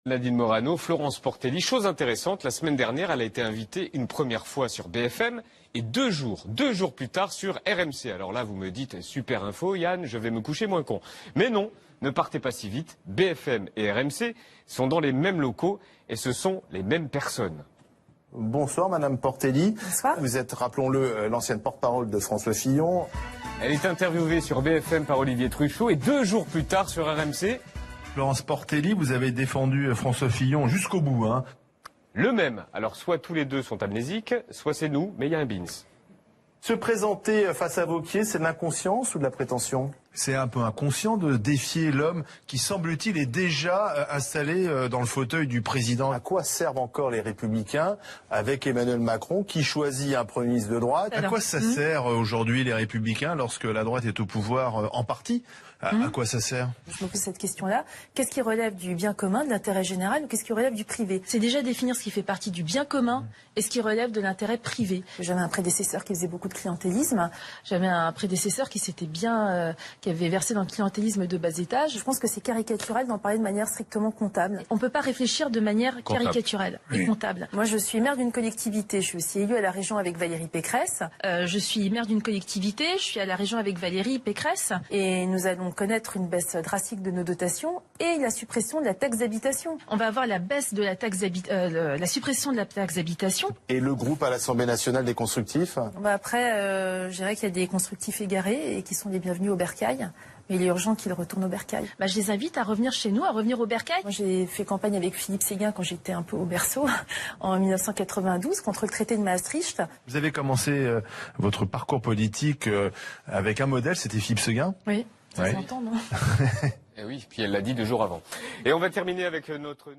Nadine Morano, Florence Portelli, chose intéressante, la semaine dernière, elle a été invitée une première fois sur BFM et deux jours plus tard sur RMC. Alors là, vous me dites, super info, Yann, je vais me coucher moins con. Mais non, ne partez pas si vite, BFM et RMC sont dans les mêmes locaux et ce sont les mêmes personnes. Bonsoir Madame Portelli. Bonsoir. Vous êtes, rappelons-le, l'ancienne porte-parole de François Fillon. Elle est interviewée sur BFM par Olivier Truchot et 2 jours plus tard sur RMC. Florence Portelli, vous avez défendu François Fillon jusqu'au bout, hein. Le même. Alors soit tous les deux sont amnésiques, soit c'est nous, mais il y a un bins. Se présenter face à Wauquiez, c'est de l'inconscience ou de la prétention? C'est un peu inconscient de défier l'homme qui, semble-t-il, est déjà installé dans le fauteuil du président. À quoi servent encore les Républicains avec Emmanuel Macron qui choisit un Premier ministre de droite? À quoi ça sert aujourd'hui les Républicains lorsque la droite est au pouvoir en partie? À quoi ça sert? Je me pose cette question-là. Qu'est-ce qui relève du bien commun, de l'intérêt général, ou qu'est-ce qui relève du privé? C'est déjà définir ce qui fait partie du bien commun et ce qui relève de l'intérêt privé. J'avais un prédécesseur qui faisait beaucoup de clientélisme. J'avais un prédécesseur qui s'était bien, qui avait versé dans le clientélisme de bas étage. Je pense que c'est caricatural d'en parler de manière strictement comptable. On ne peut pas réfléchir de manière caricaturale et comptable. Moi, je suis maire d'une collectivité. Je suis aussi élue à la région avec Valérie Pécresse. Je suis maire d'une collectivité. Je suis à la région avec Valérie Pécresse. Et nous allons connaître une baisse drastique de nos dotations et la suppression de la taxe d'habitation. On va avoir la baisse de la taxe la suppression de la taxe d'habitation. Et le groupe à l'Assemblée nationale des constructifs? Après, je dirais qu'il y a des constructifs égarés et qui sont les bienvenus au bercail. Mais il est urgent qu'ils retournent au bercail. Je les invite à revenir chez nous, à revenir au bercail. Moi, j'ai fait campagne avec Philippe Séguin quand j'étais un peu au berceau, en 1992, contre le traité de Maastricht. Vous avez commencé votre parcours politique avec un modèle, c'était Philippe Séguin. Oui, ça s'entend, non? Et oui, puis elle l'a dit 2 jours avant. Et on va terminer avec notre...